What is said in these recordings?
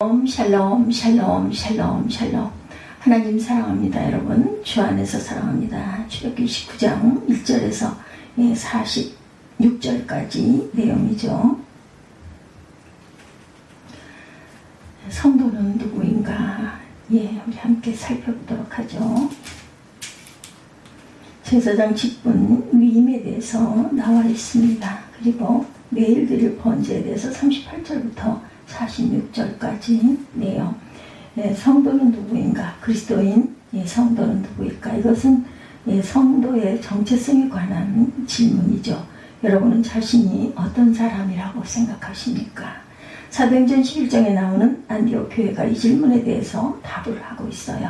샬롬 샬롬 샬롬 샬롬. 하나님 사랑합니다. 여러분 주 안에서 사랑합니다. 출애굽기 19장 1절에서 46절까지 내용이죠. 성도는 누구인가? 우리 함께 살펴보도록 하죠. 제사장 직분 위임에 대해서 나와 있습니다. 그리고 매일 드릴 번제에 대해서 38절부터 46절까지 내용. 성도는 누구인가? 그리스도인 성도는 누구일까? 이것은 성도의 정체성에 관한 질문이죠. 여러분은 자신이 어떤 사람이라고 생각하십니까? 사도행전 11장에 나오는 안디옥 교회가 이 질문에 대해서 답을 하고 있어요.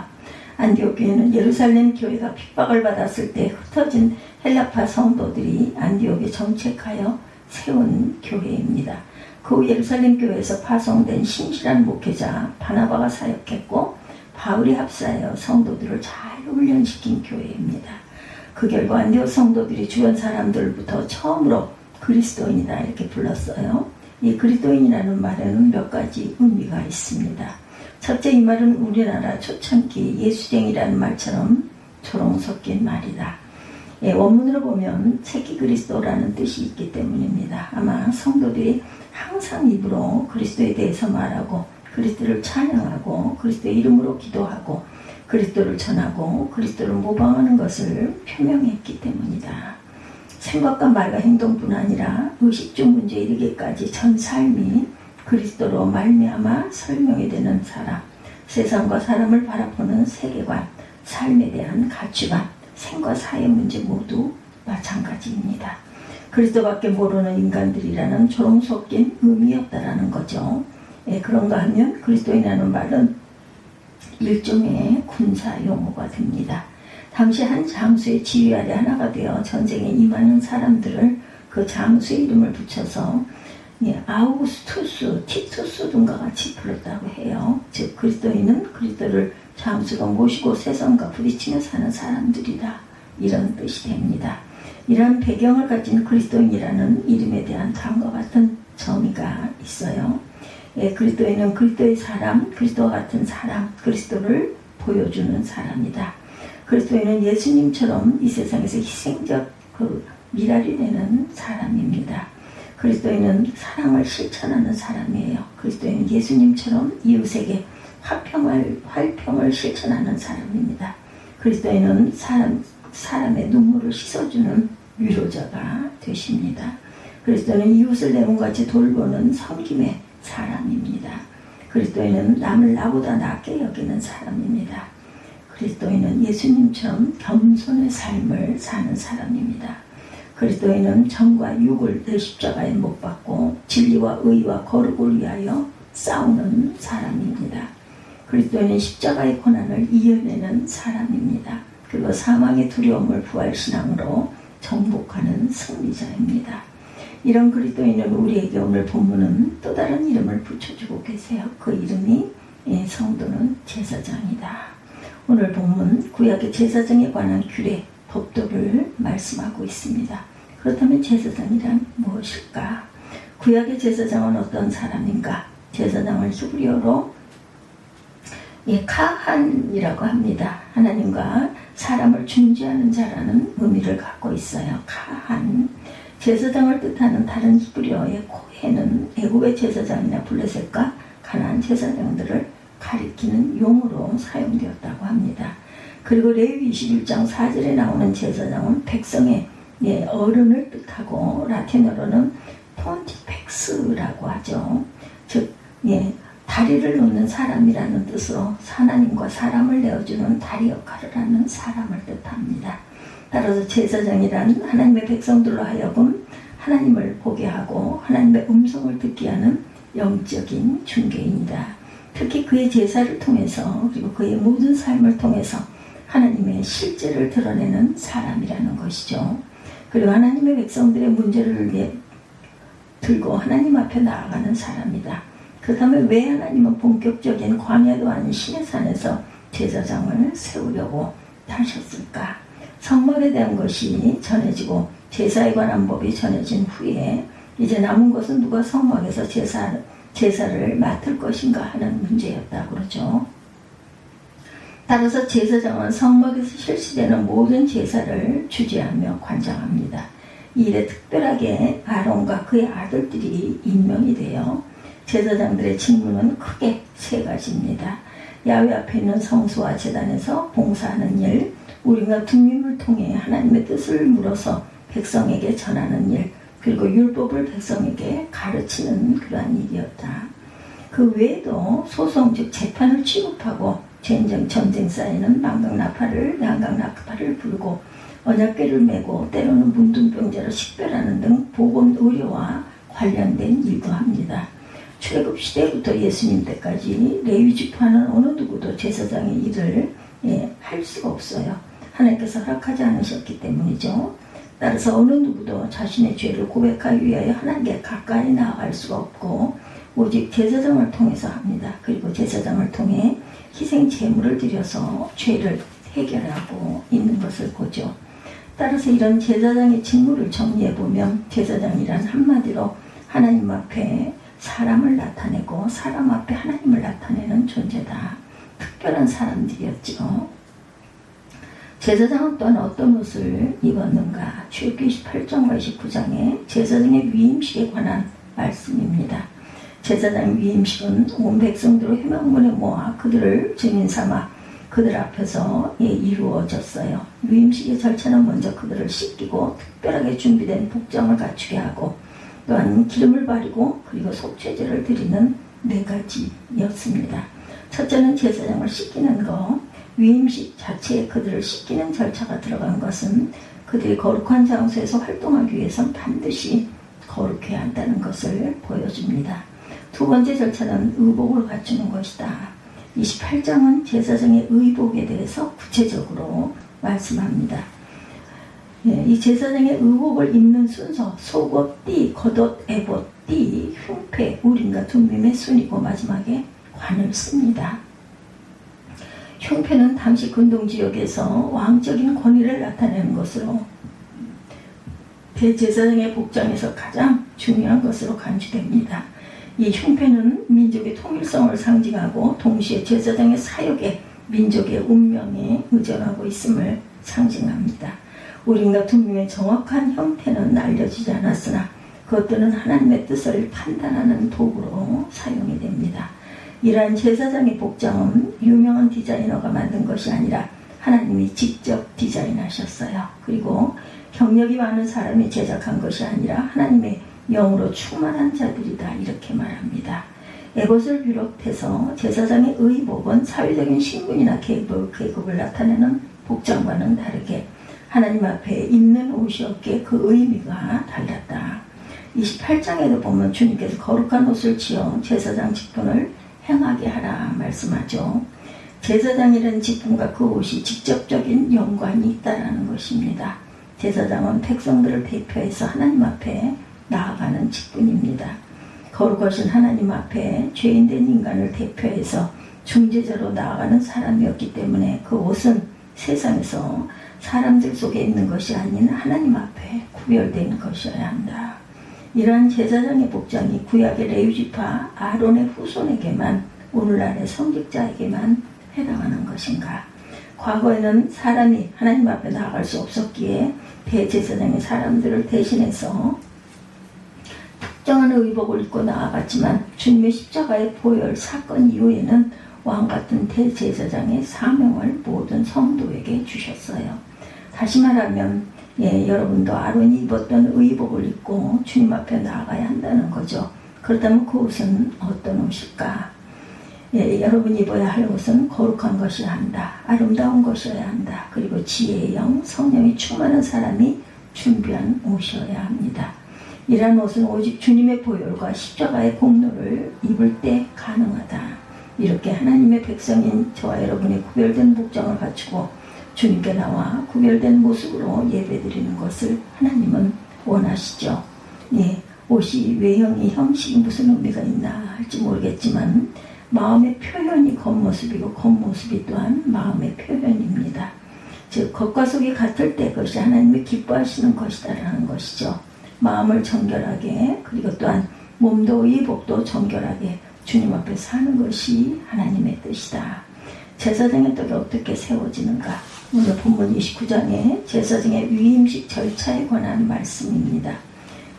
안디옥 교회는 예루살렘 교회가 핍박을 받았을 때 흩어진 헬라파 성도들이 안디옥에 정책하여 세운 교회입니다. 그 후 예루살렘 교회에서 파송된 신실한 목회자 바나바가 사역했고 바울이 합사하여 성도들을 잘 훈련시킨 교회입니다. 그 결과 안디옥 성도들이 주변 사람들부터 처음으로 그리스도인이다 이렇게 불렀어요. 이 그리스도인이라는 말에는 몇 가지 의미가 있습니다. 첫째, 이 말은 우리나라 초창기 예수쟁이라는 말처럼 조롱 섞인 말이다. 원문으로 보면 새끼 그리스도라는 뜻이 있기 때문입니다. 아마 성도들이 항상 입으로 그리스도에 대해서 말하고 그리스도를 찬양하고 그리스도의 이름으로 기도하고 그리스도를 전하고 그리스도를 모방하는 것을 표명했기 때문이다. 생각과 말과 행동뿐 아니라 의식 중 문제에 이르기까지 전 삶이 그리스도로 말미암아 설명이 되는 사람, 세상과 사람을 바라보는 세계관, 삶에 대한 가치관, 생과 사의 문제 모두 마찬가지입니다. 그리스도밖에 모르는 인간들이라는 조롱 섞인 의미였다라는 거죠. 그런가 하면 그리스도인이라는 말은 일종의 군사 용어가 됩니다. 당시 한 장수의 지휘 아래 하나가 되어 전쟁에 임하는 사람들을 그 장수의 이름을 붙여서 아우구스투스, 티투스 등과 같이 불렀다고 해요. 즉 그리스도인은 그리스도를 장수가 모시고 세상과 부딪히며 사는 사람들이다. 이런 뜻이 됩니다. 이러한 배경을 가진 그리스도인이라는 이름에 대한 다음과 같은 정의가 있어요. 그리스도인은 그리스도의 사람, 그리스도와 같은 사람, 그리스도를 보여주는 사람이다. 그리스도인은 예수님처럼 이 세상에서 희생적 미랄이 되는 사람입니다. 그리스도인은 사랑을 실천하는 사람이에요. 그리스도인은 예수님처럼 이웃에게 화평을 실천하는 사람입니다. 그리스도인은 사람의 눈물을 씻어주는 위로자가 되십니다. 그리스도인은 이웃을 내 몸같이 돌보는 섬김의 사람입니다. 그리스도인은 남을 나보다 낫게 여기는 사람입니다. 그리스도인은 예수님처럼 겸손의 삶을 사는 사람입니다. 그리스도인은 정과 육을 내 십자가에 못 박고 진리와 의와 거룩을 위하여 싸우는 사람입니다. 그리스도인은 십자가의 고난을 이겨내는 사람입니다. 그리고 사망의 두려움을 부활신앙으로 정복하는 승리자입니다. 이런 그리스도인은 우리에게 오늘 본문은 또 다른 이름을 붙여주고 계세요. 그 이름이 성도는 제사장이다. 오늘 본문 구약의 제사장에 관한 규례, 법도를 말씀하고 있습니다. 그렇다면 제사장이란 무엇일까? 구약의 제사장은 어떤 사람인가? 제사장을 히브리어로 카한이라고 합니다. 하나님과 사람을 중재하는 자라는 의미를 갖고 있어요. 카한. 제사장을 뜻하는 다른 히브리어의 코헨은 애굽의 제사장이나 블레셋과 가나안 제사장들을 가리키는 용어로 사용되었다고 합니다. 그리고 레위기 21장 4절에 나오는 제사장은 백성의 어른을 뜻하고 라틴어로는 폰티펙스라고 하죠. 즉 다리를 놓는 사람이라는 뜻으로 하나님과 사람을 내어주는 다리 역할을 하는 사람을 뜻합니다. 따라서 제사장이란 하나님의 백성들로 하여금 하나님을 보게 하고 하나님의 음성을 듣게 하는 영적인 중개인이다. 특히 그의 제사를 통해서 그리고 그의 모든 삶을 통해서 하나님의 실제를 드러내는 사람이라는 것이죠. 그리고 하나님의 백성들의 문제를 들고 하나님 앞에 나아가는 사람이다. 그렇다면 왜 하나님은 본격적인 광야도 아닌 시내산에서 제사장을 세우려고 하셨을까? 성막에 대한 것이 전해지고 제사에 관한 법이 전해진 후에 이제 남은 것은 누가 성막에서 제사를 맡을 것인가 하는 문제였다고 그러죠. 따라서 제사장은 성막에서 실시되는 모든 제사를 주재하며 관장합니다. 이 일에 특별하게 아론과 그의 아들들이 임명이 되어 제사장들의 직무는 크게 세 가지입니다. 야훼 앞에 있는 성소와 제단에서 봉사하는 일, 우리가 둠밈을 통해 하나님의 뜻을 물어서 백성에게 전하는 일, 그리고 율법을 백성에게 가르치는 그러한 일이었다. 그 외에도 소송 즉 재판을 취급하고 전쟁 사이에는 양강나팔을 불고 언약궤를 메고 때로는 문둥병자로 식별하는 등 복음 의료와 관련된 일도 합니다. 출애굽 시대부터 예수님 때까지 레위 지파는 어느 누구도 제사장의 일을 할 수가 없어요. 하나님께서 허락하지 않으셨기 때문이죠. 따라서 어느 누구도 자신의 죄를 고백하기 위하여 하나님께 가까이 나아갈 수가 없고 오직 제사장을 통해서 합니다. 그리고 제사장을 통해 희생 제물을 드려서 죄를 해결하고 있는 것을 보죠. 따라서 이런 제사장의 직무를 정리해보면 제사장이란 한마디로 하나님 앞에 사람을 나타내고 사람 앞에 하나님을 나타내는 존재다. 특별한 사람들이었죠. 제사장은 또한 어떤 옷을 입었는가? 출애굽기 28장과 29장에 제사장의 위임식에 관한 말씀입니다. 제사장의 위임식은 온 백성들을 회막문에 모아 그들을 증인 삼아 그들 앞에서 이루어졌어요. 위임식의 절차는 먼저 그들을 씻기고 특별하게 준비된 복장을 갖추게 하고 또한 기름을 바르고 그리고 속죄제를 드리는 4가지였습니다. 첫째는 제사장을 씻기는 것. 위임식 자체에 그들을 씻기는 절차가 들어간 것은 그들이 거룩한 장소에서 활동하기 위해서는 반드시 거룩해야 한다는 것을 보여줍니다. 두 번째 절차는 의복을 갖추는 것이다. 28장은 제사장의 의복에 대해서 구체적으로 말씀합니다. 이 제사장의 의복을 입는 순서, 속옷, 띠, 겉옷, 에봇, 띠, 흉패, 우림과 둠밈의 순이고 마지막에 관을 씁니다. 흉패는 당시 근동지역에서 왕적인 권위를 나타내는 것으로 대제사장의 복장에서 가장 중요한 것으로 간주됩니다. 이 흉패는 민족의 통일성을 상징하고 동시에 제사장의 사역에 민족의 운명에 의존하고 있음을 상징합니다. 우림과 둠밈의 정확한 형태는 알려지지 않았으나 그것들은 하나님의 뜻을 판단하는 도구로 사용이 됩니다. 이러한 제사장의 복장은 유명한 디자이너가 만든 것이 아니라 하나님이 직접 디자인하셨어요. 그리고 경력이 많은 사람이 제작한 것이 아니라 하나님의 영으로 충만한 자들이다 이렇게 말합니다. 에봇을 비롯해서 제사장의 의복은 사회적인 신분이나 계급을 나타내는 복장과는 다르게 하나님 앞에 입는 옷이었기에 그 의미가 달랐다. 28장에도 보면 주님께서 거룩한 옷을 지어 제사장 직분을 행하게 하라 말씀하죠. 제사장이라는 직분과 그 옷이 직접적인 연관이 있다는 것입니다. 제사장은 백성들을 대표해서 하나님 앞에 나아가는 직분입니다. 거룩하신 하나님 앞에 죄인된 인간을 대표해서 중재자로 나아가는 사람이었기 때문에 그 옷은 세상에서 사람들 속에 있는 것이 아닌 하나님 앞에 구별된 것이어야 한다. 이러한 제사장의 복장이 구약의 레위지파 아론의 후손에게만 오늘날의 성직자에게만 해당하는 것인가? 과거에는 사람이 하나님 앞에 나아갈 수 없었기에 대제사장의 사람들을 대신해서 특정한 의복을 입고 나아갔지만 주님의 십자가의 보혈 사건 이후에는 왕같은 대제사장의 사명을 모든 성도에게 주셨어요. 다시 말하면 여러분도 아론이 입었던 의복을 입고 주님 앞에 나아가야 한다는 거죠. 그렇다면 그 옷은 어떤 옷일까? 여러분이 입어야 할 옷은 거룩한 것이어야 한다. 아름다운 것이어야 한다. 그리고 지혜의 영, 성령이 충만한 사람이 준비한 옷이어야 합니다. 이러한 옷은 오직 주님의 보혈과 십자가의 공로를 입을 때 가능하다. 이렇게 하나님의 백성인 저와 여러분이 구별된 복장을 갖추고 주님께 나와 구별된 모습으로 예배드리는 것을 하나님은 원하시죠. 옷이 외형이 형식이 무슨 의미가 있나 할지 모르겠지만 마음의 표현이 겉모습이고 겉모습이 또한 마음의 표현입니다. 즉 겉과 속이 같을 때 그것이 하나님이 기뻐하시는 것이다라는 것이죠. 마음을 정결하게 그리고 또한 몸도 의복도 정결하게 주님 앞에 사는 것이 하나님의 뜻이다. 제사장의 떡이 어떻게 세워지는가? 오늘 본문 29장에 제사장의 위임식 절차에 관한 말씀입니다.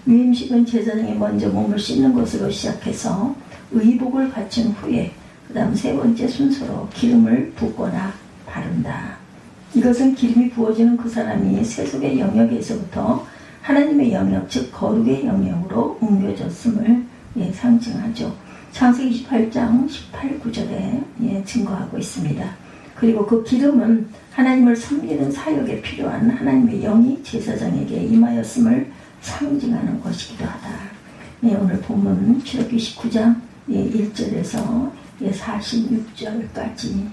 위임식은 제사장이 먼저 몸을 씻는 것으로 시작해서 의복을 갖춘 후에 그 다음 세 번째 순서로 기름을 붓거나 바른다. 이것은 기름이 부어지는 그 사람이 세속의 영역에서부터 하나님의 영역, 즉 거룩의 영역으로 옮겨졌음을 상징하죠. 창세기 28장 18, 9절에 증거하고 있습니다. 그리고 그 기름은 하나님을 섬기는 사역에 필요한 하나님의 영이 제사장에게 임하였음을 상징하는 것이기도 하다. 오늘 본문 출애굽기 19장 1절에서 46절까지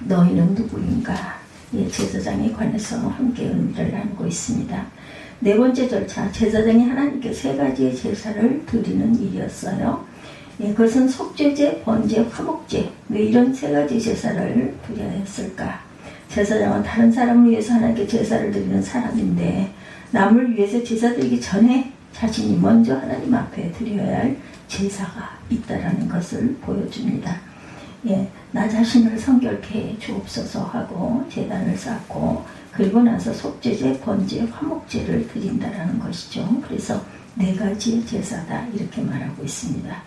너희는 누구인가? 제사장에 관해서 함께 의미를 나누고 있습니다. 네 번째 절차, 제사장이 하나님께 세 가지의 제사를 드리는 일이었어요. 그것은 속죄제, 번제, 화목제. 왜 이런 세 가지 제사를 드려야 했을까? 제사장은 다른 사람을 위해서 하나님께 제사를 드리는 사람인데 남을 위해서 제사 드리기 전에 자신이 먼저 하나님 앞에 드려야 할 제사가 있다라는 것을 보여줍니다. 나 자신을 성결케 해 주옵소서 하고 제단을 쌓고 그리고 나서 속죄제, 번제, 화목제를 드린다라는 것이죠. 그래서 네 가지의 제사다 이렇게 말하고 있습니다.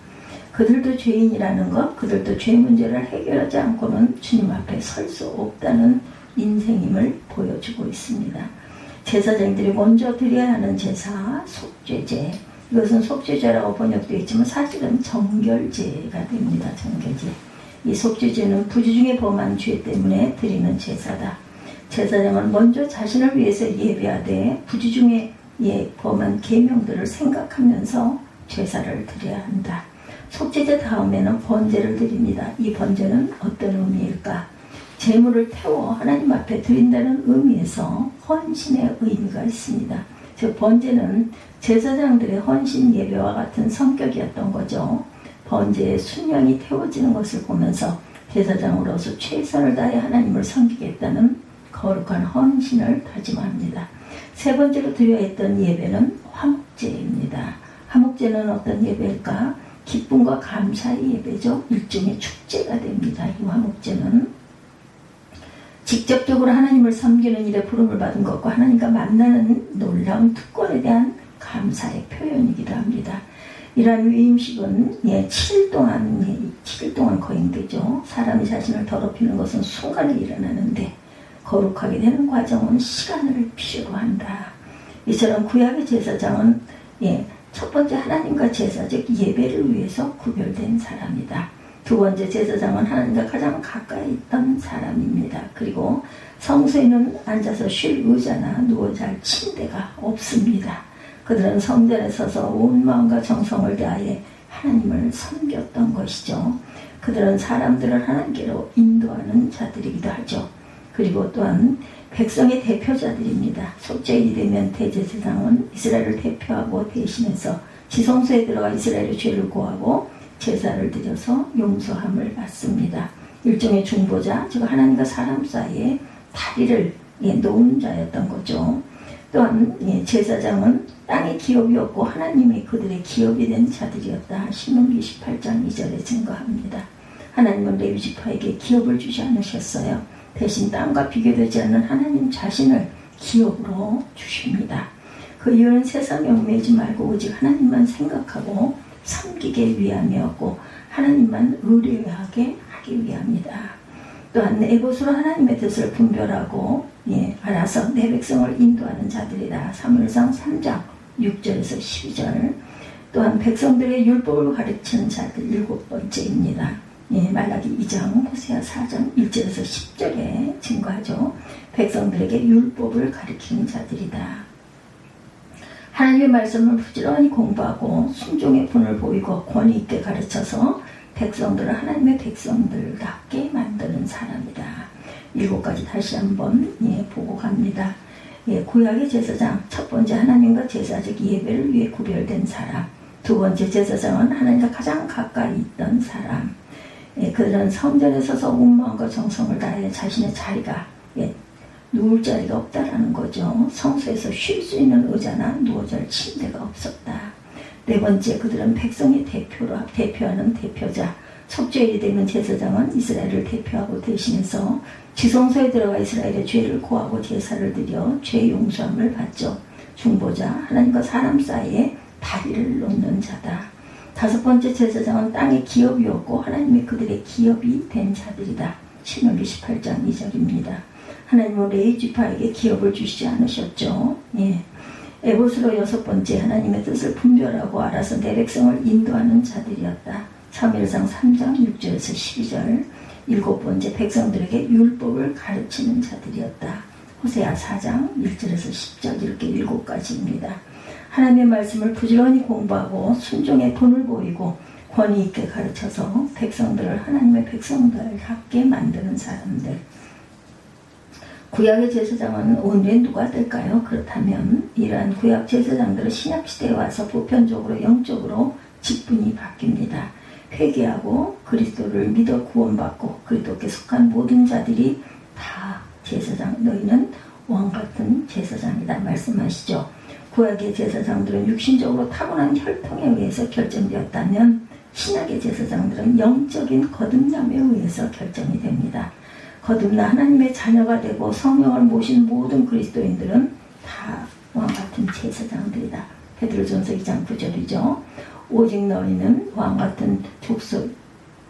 그들도 죄인이라는 것, 그들도 죄 문제를 해결하지 않고는 주님 앞에 설 수 없다는 인생임을 보여주고 있습니다. 제사장들이 먼저 드려야 하는 제사, 속죄제. 이것은 속죄제라고 번역되어 있지만 사실은 정결제가 됩니다. 정결제. 이 속죄제는 부주 중에 범한 죄 때문에 드리는 제사다. 제사장은 먼저 자신을 위해서 예배하되 부주 중에 범한 계명들을 생각하면서 제사를 드려야 한다. 속죄제 다음에는 번제를 드립니다. 이 번제는 어떤 의미일까? 제물을 태워 하나님 앞에 드린다는 의미에서 헌신의 의미가 있습니다. 즉 번제는 제사장들의 헌신 예배와 같은 성격이었던 거죠. 번제의 순양이 태워지는 것을 보면서 제사장으로서 최선을 다해 하나님을 섬기겠다는 거룩한 헌신을 다짐합니다. 세 번째로 드려야 했던 예배는 화목제입니다. 화목제는 어떤 예배일까? 기쁨과 감사의 예배죠. 일종의 축제가 됩니다. 이 화목제는 직접적으로 하나님을 섬기는 일에 부름을 받은 것과 하나님과 만나는 놀라운 특권에 대한 감사의 표현이기도 합니다. 이러한 위임식은 7일 동안 거행되죠. 사람이 자신을 더럽히는 것은 순간에 일어나는데 거룩하게 되는 과정은 시간을 필요로 한다. 이처럼 구약의 제사장은 첫 번째 하나님과 제사, 즉 예배를 위해서 구별된 사람이다. 두 번째 제사장은 하나님과 가장 가까이 있던 사람입니다. 그리고 성소에는 앉아서 쉴 의자나 누워 잘 침대가 없습니다. 그들은 성전에 서서 온 마음과 정성을 다해 하나님을 섬겼던 것이죠. 그들은 사람들을 하나님께로 인도하는 자들이기도 하죠. 그리고 또한 백성의 대표자들입니다. 속죄일이 되면 대제사장은 이스라엘을 대표하고 대신해서 지성소에 들어가 이스라엘의 죄를 고하고 제사를 드려서 용서함을 받습니다. 일종의 중보자, 즉 하나님과 사람 사이에 다리를 놓은 자였던 거죠. 또한 제사장은 땅의 기업이 없고 하나님이 그들의 기업이 된 자들이었다. 신명기 18장 2절에 증거합니다. 하나님은 레위 지파에게 기업을 주지 않으셨어요. 대신 땅과 비교되지 않는 하나님 자신을 기업으로 주십니다. 그 이유는 세상에 얽매이지 말고 오직 하나님만 생각하고 섬기게 위함이었고 하나님만 의뢰하게 하기 위함이다. 또한 내 것으로 하나님의 뜻을 분별하고 알아서 내 백성을 인도하는 자들이다. 사무엘상 3장 6절에서 12절. 또한 백성들의 율법을 가르치는 자들 7번째입니다. 말라기 2장, 호세아 4장 1절에서 10절에 증거하죠. 백성들에게 율법을 가르치는 자들이다. 하나님의 말씀을 부지런히 공부하고 순종의 분을 보이고 권위 있게 가르쳐서 백성들을 하나님의 백성들답게 만드는 사람이다. 7가지 다시 한번 보고 갑니다. 구약의 제사장, 첫 번째 하나님과 제사, 즉 예배를 위해 구별된 사람. 두 번째 제사장은 하나님과 가장 가까이 있던 사람. 그들은 성전에 서서 온 마음과 정성을 다해 자신의 자리가 누울 자리가 없다라는 거죠. 성소에서 쉴 수 있는 의자나 누워 잘 침대가 없었다. 네 번째, 그들은 백성의 대표하는 대표자. 속죄일이 되면 제사장은 이스라엘을 대표하고 대신해서 지성소에 들어가 이스라엘의 죄를 고하고 제사를 드려 죄 용서함을 받죠. 중보자, 하나님과 사람 사이에 다리를 놓는 자다. 다섯 번째, 제사장은 땅의 기업이었고 하나님이 그들의 기업이 된 자들이다. 신명기 18장 2절입니다. 하나님은 레위 지파에게 기업을 주시지 않으셨죠. 에봇으로 여섯 번째, 하나님의 뜻을 분별하고 알아서 내 백성을 인도하는 자들이었다. 사무엘상 3장 6절에서 12절. 일곱 번째, 백성들에게 율법을 가르치는 자들이었다. 호세아 4장 1절에서 10절. 이렇게 일곱 가지입니다. 하나님의 말씀을 부지런히 공부하고 순종의 본을 보이고 권위 있게 가르쳐서 백성들을 하나님의 백성들답게 만드는 사람들. 구약의 제사장은 오늘의 누가 될까요? 그렇다면 이러한 구약 제사장들은 신약시대에 와서 보편적으로 영적으로 직분이 바뀝니다. 회개하고 그리스도를 믿어 구원받고 그리스도께 속한 모든 자들이 다 제사장, 너희는 왕같은 제사장이다 말씀하시죠. 구약의 제사장들은 육신적으로 타고난 혈통에 의해서 결정되었다면 신약의 제사장들은 영적인 거듭남에 의해서 결정이 됩니다. 거듭나 하나님의 자녀가 되고 성령을 모신 모든 그리스도인들은 다 왕같은 제사장들이다. 베드로전서 2장 9절이죠. 오직 너희는 왕같은 족속,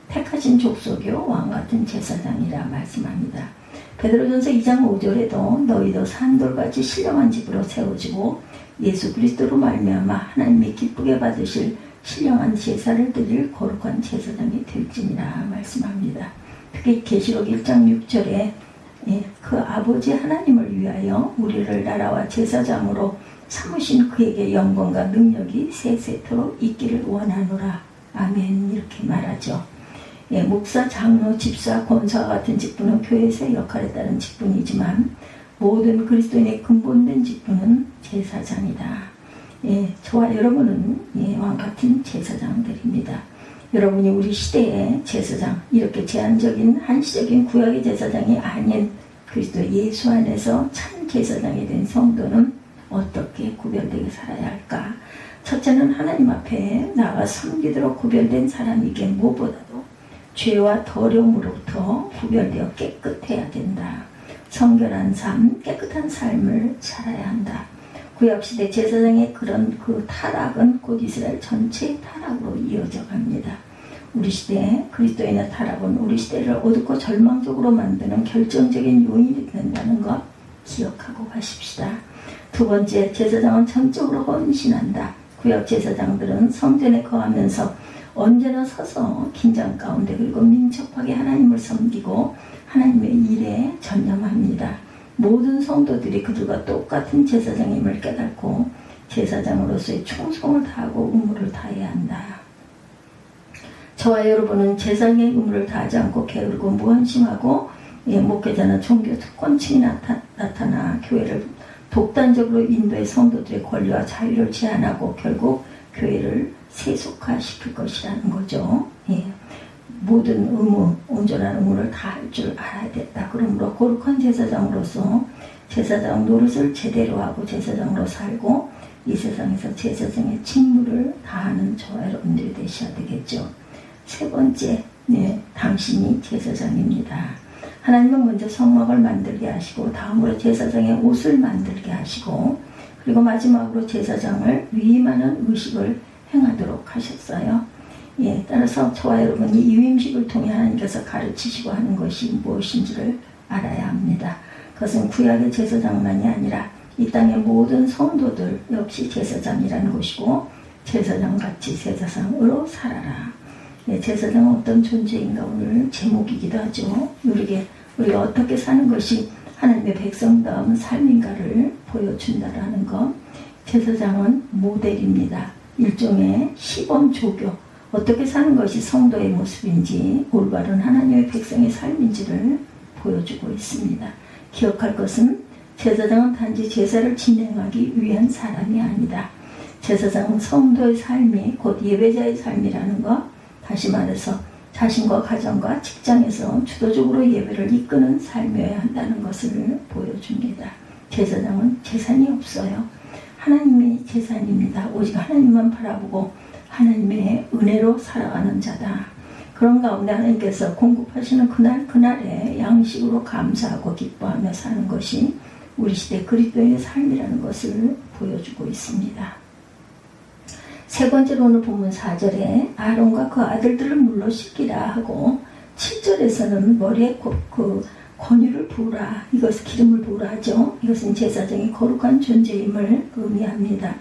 택하신 족속이요 왕같은 제사장이라 말씀합니다. 베드로전서 2장 5절에도 너희도 산돌같이 신령한 집으로 세워지고 예수 그리스도로 말미암아 하나님이 기쁘게 받으실 신령한 제사를 드릴 거룩한 제사장이 될지니라 말씀합니다. 특히 계시록 1장 6절에 그 아버지 하나님을 위하여 우리를 나라와 제사장으로 삼으신 그에게 영광과 능력이 세세토록 있기를 원하노라. 아멘. 이렇게 말하죠. 목사, 장로, 집사, 권사와 같은 직분은 교회에서의 역할에 따른 직분이지만 모든 그리스도인의 근본된 직분은 제사장이다. 저와 여러분은 왕같은 제사장들입니다. 여러분이 우리 시대의 제사장, 이렇게 제한적인 한시적인 구약의 제사장이 아닌 그리스도 예수 안에서 참 제사장이 된 성도는 어떻게 구별되게 살아야 할까? 첫째는 하나님 앞에 나가 섬기도록 구별된 사람이기에 무엇보다도 죄와 더러움으로부터 구별되어 깨끗해야 된다. 성결한 삶, 깨끗한 삶을 살아야 한다. 구약시대 제사장의 그런 그 타락은 곧 이스라엘 전체의 타락으로 이어져 갑니다. 우리 시대의 그리스도인의 타락은 우리 시대를 어둡고 절망적으로 만드는 결정적인 요인이 된다는 것 기억하고 가십시다. 두 번째, 제사장은 전적으로 헌신한다. 구약 제사장들은 성전에 거하면서 언제나 서서 긴장 가운데 그리고 민첩하게 하나님을 섬기고 하나님의 일에 전념합니다. 모든 성도들이 그들과 똑같은 제사장임을 깨닫고 제사장으로서의 충성을 다하고 의무를 다해야 한다. 저와 여러분은 제사장의 의무를 다하지 않고 게으르고 무관심하고 목회자나 종교 특권층이 나타나 교회를 독단적으로 인도해 성도들의 권리와 자유를 제한하고 결국 교회를 세속화시킬 것이라는 거죠. 모든 의무, 온전한 의무를 다할 줄 알아야 됐다. 그러므로 거룩한 제사장으로서 제사장 노릇을 제대로 하고 제사장으로 살고 이 세상에서 제사장의 직무를 다하는 저와 여러분들이 되셔야 되겠죠. 세 번째, 당신이 제사장입니다. 하나님은 먼저 성막을 만들게 하시고 다음으로 제사장의 옷을 만들게 하시고 그리고 마지막으로 제사장을 위임하는 의식을 행하도록 하셨어요. 따라서 저와 여러분이 이 위임식을 통해 하나님께서 가르치시고 하는 것이 무엇인지를 알아야 합니다. 그것은 구약의 제사장만이 아니라 이 땅의 모든 성도들 역시 제사장이라는 것이고 제사장같이 제사장으로 살아라. 제사장은 어떤 존재인가 오늘 제목이기도 하죠. 우리가 어떻게 사는 것이 하나님의 백성다운 삶인가를 보여준다라는 것. 제사장은 모델입니다. 일종의 시범 조교. 어떻게 사는 것이 성도의 모습인지 올바른 하나님의 백성의 삶인지를 보여주고 있습니다. 기억할 것은 제사장은 단지 제사를 진행하기 위한 사람이 아니다. 제사장은 성도의 삶이 곧 예배자의 삶이라는 것. 다시 말해서 자신과 가정과 직장에서 주도적으로 예배를 이끄는 삶이어야 한다는 것을 보여줍니다. 제사장은 재산이 없어요. 하나님의 재산입니다. 오직 하나님만 바라보고 하나님의 은혜로 살아가는 자다. 그런 가운데 하나님께서 공급하시는 그날에 양식으로 감사하고 기뻐하며 사는 것이 우리 시대 그리스도의 삶이라는 것을 보여주고 있습니다. 세 번째로 오늘 본문 4절에 아론과 그 아들들을 물로 씻기라 하고 7절에서는 머리에 그 권유를 부으라, 이것은 기름을 부으라 하죠. 이것은 제사장이 거룩한 존재임을 의미합니다.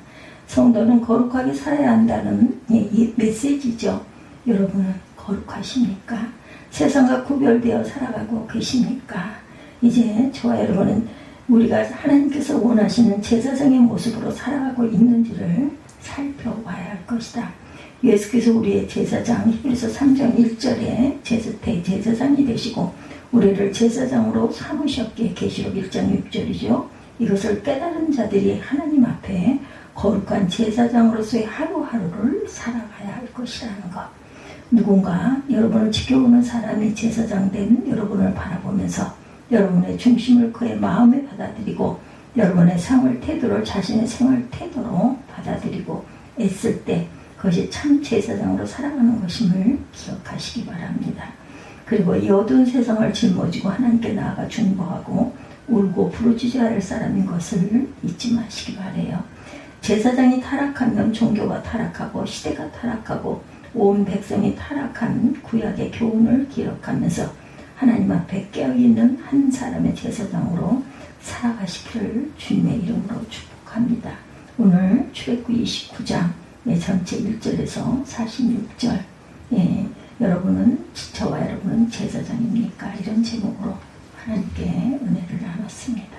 성도는 거룩하게 살아야 한다는 이 메시지죠. 여러분은 거룩하십니까? 세상과 구별되어 살아가고 계십니까? 이제 저와 여러분은 우리가 하나님께서 원하시는 제사장의 모습으로 살아가고 있는지를 살펴봐야 할 것이다. 예수께서 우리의 제사장, 히브리서 3장 1절에 대제사장이 되시고 우리를 제사장으로 삼으셨기에, 계시록 1장 6절이죠. 이것을 깨달은 자들이 하나님 앞에 거룩한 제사장으로서의 하루하루를 살아가야 할 것이라는 것. 누군가 여러분을 지켜오는 사람이 제사장 된 여러분을 바라보면서 여러분의 중심을 그의 마음에 받아들이고 여러분의 생활 태도를 자신의 생활 태도로 받아들이고 애쓸 때 그것이 참 제사장으로 살아가는 것임을 기억하시기 바랍니다. 그리고 이 어두운 세상을 짊어지고 하나님께 나아가 중보하고 울고 부르짖어야 할 사람인 것을 잊지 마시기 바라요. 제사장이 타락하면 종교가 타락하고 시대가 타락하고 온 백성이 타락한 구약의 교훈을 기록하면서 하나님 앞에 깨어있는 한 사람의 제사장으로 살아가시기를 주님의 이름으로 축복합니다. 오늘 출애굽기 29장 전체 1절에서 46절, 여러분은, 저와 여러분은 제사장입니까? 이런 제목으로 하나님께 은혜를 나눴습니다.